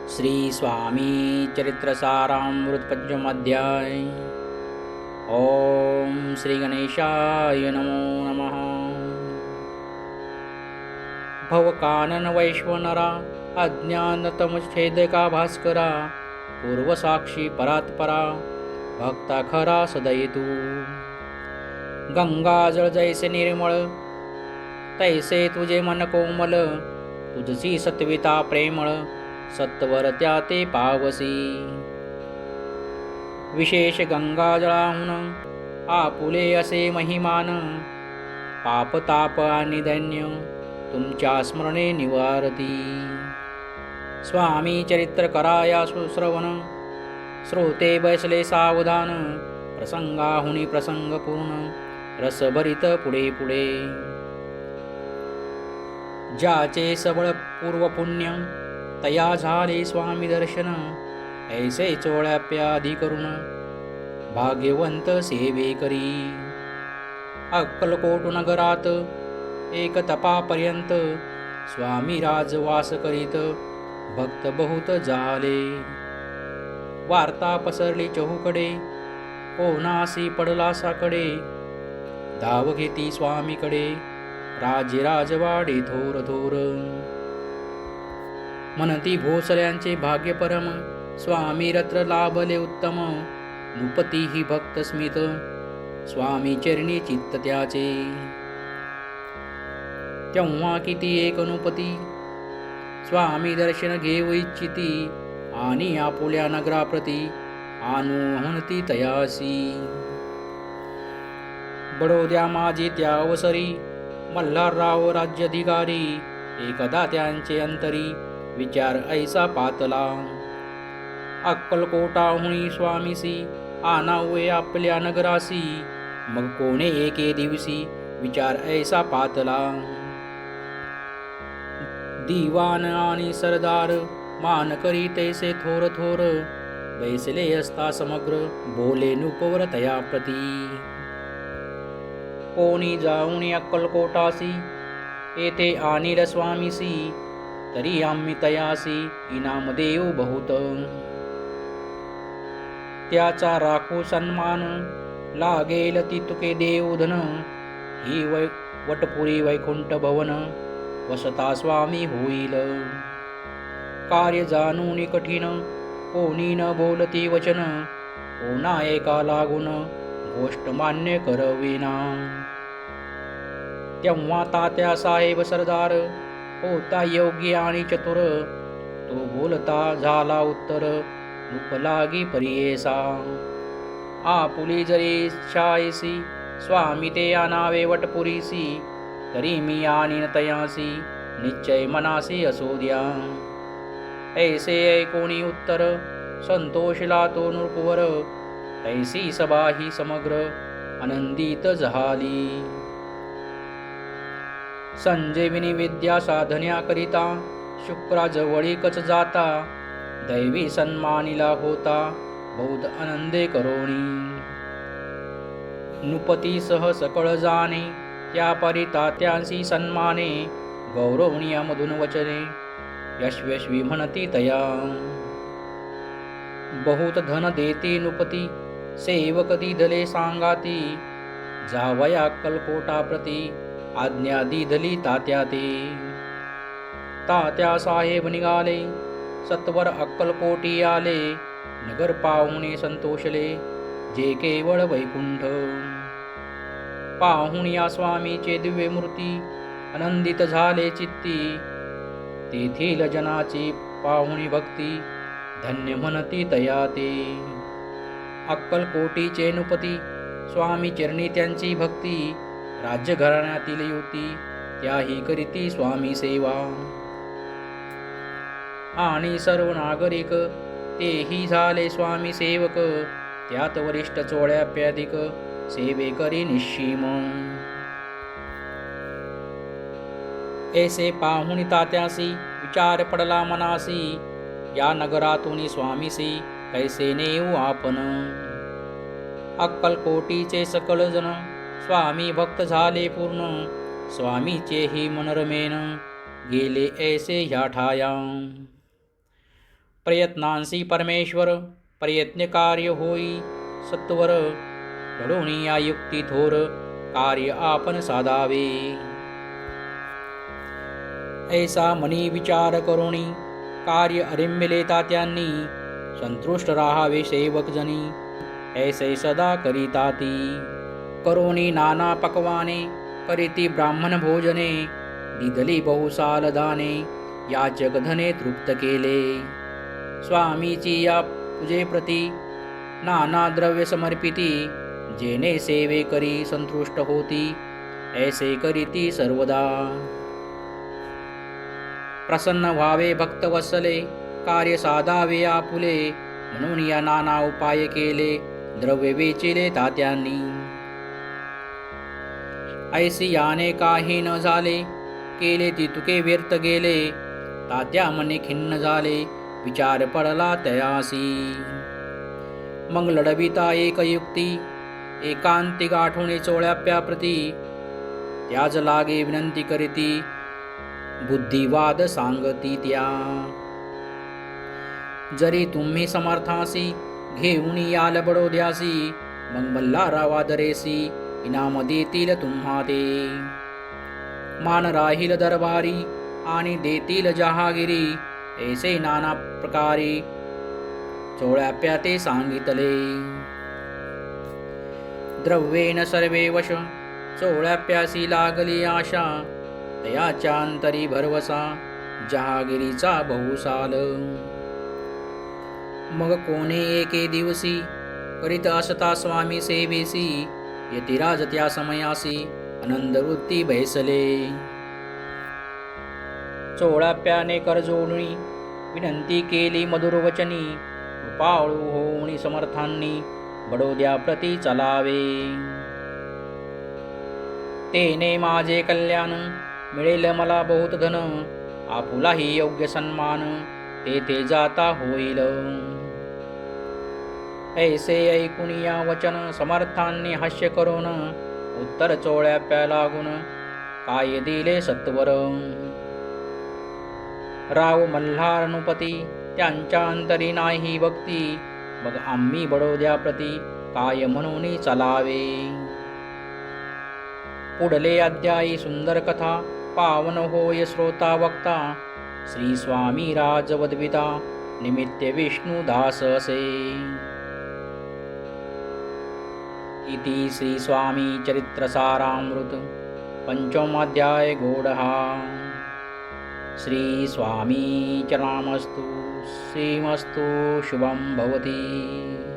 श्री स्वामी चरित्रसारामृत पंचम अध्याय। ओम श्री गणेशाय नमो नमः। भवकानन वैश्वनरा अज्ञानतमच्छेदका भास्करा पूर्वसाक्षी परात्परा भक्ता खरा सदयितू। गंगाजळ जैसे निर्मळ तैसे तुझे मन कोमल, तुझची सत्विता प्रेमळ सत्वर त्या ते पावसी। विशेष गंगाजळाहून आपुले असे महिमान, पाप ताप आणि दैन्य तुमच्या स्मरणे निवारती। स्वामी चरित्र कराया श्रवण, श्रोते बैसले सावधान प्रसंगाहुनी प्रसंग पूर्ण रसभरित पुढे पुढे। ज्याचे सबळ पूर्व पुण्य तया झाले स्वामी दर्शन, ऐसे चोळ्याप्याधी करून भाग्यवंत सेवे करी। अक्कलकोट नगरात एक तपापर्यंत स्वामी राजवास करीत भक्त बहुत झाले। वार्ता पसरली चहूकडे कोणासी पडला साकडे, धाव घेती स्वामीकडे राजे राजवाडे थोर थोर। म्हणती भोसल्यांचे भाग्य परम, स्वामी रत्र लाभले उत्तम। नृपती ही भक्त स्मित, स्वामी चरणी चित्त त्याचे। तेव्हा किती एक नृपती स्वामी दर्शन घेऊ इच्छिती, आणि आपुल्या नगराप्रती आणू म्हणती तयासी। बडोद्या माझी त्या अवसरी मल्हारराव राज्याधिकारी, एकदा त्यांचे अंतरी विचार ऐसा पातला। अक्कलकोटाहुनी स्वामीसी आणावे आपल्या नगरासी, मग कोणे एके दिवशी विचार ऐसा पातला। दिवान आणि सरदार मान करी तैसे थोर थोर, बैसले असता समग्र बोले नुपवर तया प्रती। कोणी जाऊन अक्कलकोटासी येथे आणील स्वामीसी, तरी आम्ही तयासी इनाम देऊ बहुत। त्याचा राखू सन्मान लागेल ती तुके देऊधन, ही वटपुरी वैकुंठ भवन वसता स्वामी होईल। कार्य जाणून कठीण कोणी न बोलती वचन, कोणा एका लागून गोष्ट मान्य करविना। तेव्हा तात्या साहेब सरदार होता योग्य आणि चतुर, तो बोलता झाला उत्तर रूपलागी परियेसा। आपुली जरी छायसी स्वामी ते आणावे वटपुरीसी, तरी मी आणीन तयासी निश्चय मनासी असू द्या। ऐसे ऐकोणी उत्तर संतोषला तो नृपवर, तैसी सभा ही समग्र आनंदित झाली। संजीवनी विद्या साधण्याकरिता शुक्राजवळीकच जाता, दैवी सन्मानिला होता बहुत आनंदे करोणी। नृपतीसह सकळ जाणे त्या परितात्यांसी सन्माने, गौरवणीय मधुन वचने यशस्वी म्हणती तया। बहुत धन देती नृपती सेवक दिधले सांगाती, जावया अक्कलकोटाप्रती आज्ञा दिधली तात्या ते। तात्या साहेब निघाले सत्वर अक्कलकोटी आले, नगर पाहुणे संतोषले जे केवळ वैकुंठ। पाहुण या स्वामीचे दिव्य मूर्ती आनंदित झाले चित्ती, तेथील जनाची पाहुणी भक्ती धन्य म्हणती तया ते। अक्कलकोटीचे नृपती स्वामी चरणी त्यांची भक्ती, राज्य घराण्यातील युवती त्याही करीती स्वामी सेवा। आणि सर्व नागरिक तेही झाले स्वामी सेवक, त्यात वरिष्ठ चोळ्याप्याधिक सेवे करी निश्चिम। ऐसे पाहुणी तात्यासी विचार पडला मनासी, या नगरातून स्वामीसी कैसे नेऊ आपण। अक्कलकोटीचे सकळ जन स्वामी भक्त झाले पूर्ण, स्वामीचेही मनरमेन गेले ऐसे ह्या ठाया। प्रयत्नांसी परमेश्वर प्रयत्न कार्य होई सत्वर घडोनी या युक्ती थोर कार्य आपण साधावे ऐसा मनी विचार करोनी कार्य अरिम्बिले तात्यांनी संतुष्ट राहावे सेवक जनी ऐसे सदा करीताती करोनी नाना पकवाने करीती ब्राह्मण भोजने दिदली बहुसाल दाने याचक धने तृप्त केले स्वामीची या पूजे प्रती नाना द्रव्य समर्पिती जेने सेवे करी संतुष्ट होती ऐसे करीती सर्वदा प्रसन्न व्हावे भक्त वत्सले कार्य साधावे आपुले म्हणून या नाना उपाय केले द्रव्य वेचिले तात्यांनी ऐसी याने काही न झाले केले ती तुके व्यर्थ गेले तात्या मने खिन्न झाले विचार पडला तयासी मग लढविता एक युक्ती एकांती गाठोने चोळ्याप्या प्रती त्याज लागे विनंती करीती बुद्धिवाद सांगती त्या जरी तुम्ही समर्थासी घेऊन याल बडोद्यासी मग मल्हारा वादरेसी इनाम देतील तुम्हा ते मान राहील दरबारी आणि देतील जहागिरी ऐसे नाना प्रकारे चोळ्याप्या ते सांगितले द्रव्येन सर्वे वश चोळ्याप्यासी लागली आशा तयाच्या अंतरी भरवसा जहागिरीचा बहुसाल मग कोणे एके दिवसी करीत असता स्वामी सेवेसी यतिराज त्या समयासी आनंद वृत्ती बैसले चोळाप्याने कर जोडणी विनंती केली मधुर वचनी कृपाळू होऊनी समर्थांनी बडोद्या प्रती चलावे तेने माझे कल्याण मिळेल मला बहुत धन आपुलाही योग्य सन्मान तेथे जाता होईल ऐसे ऐकून या वचन समर्थांनी हास्य करून उत्तर चोळ्याप्या लागून काय दिले सत्वर राव मल्हार नुपती त्यांच्या अंतरी नाही भक्ती मग आम्ही बडोद्या प्रती काय म्हणून चलावे पुढले अध्यायी सुंदर कथा पावन होय श्रोता वक्ता श्री स्वामी राजवद्विता निमित्य विष्णुदास असे इति श्री स्वामी चरित्रसारामृत पंचमाध्याय गोडहा श्री स्वामी चरणामस्तु श्रीमस्तु शुभं भवति।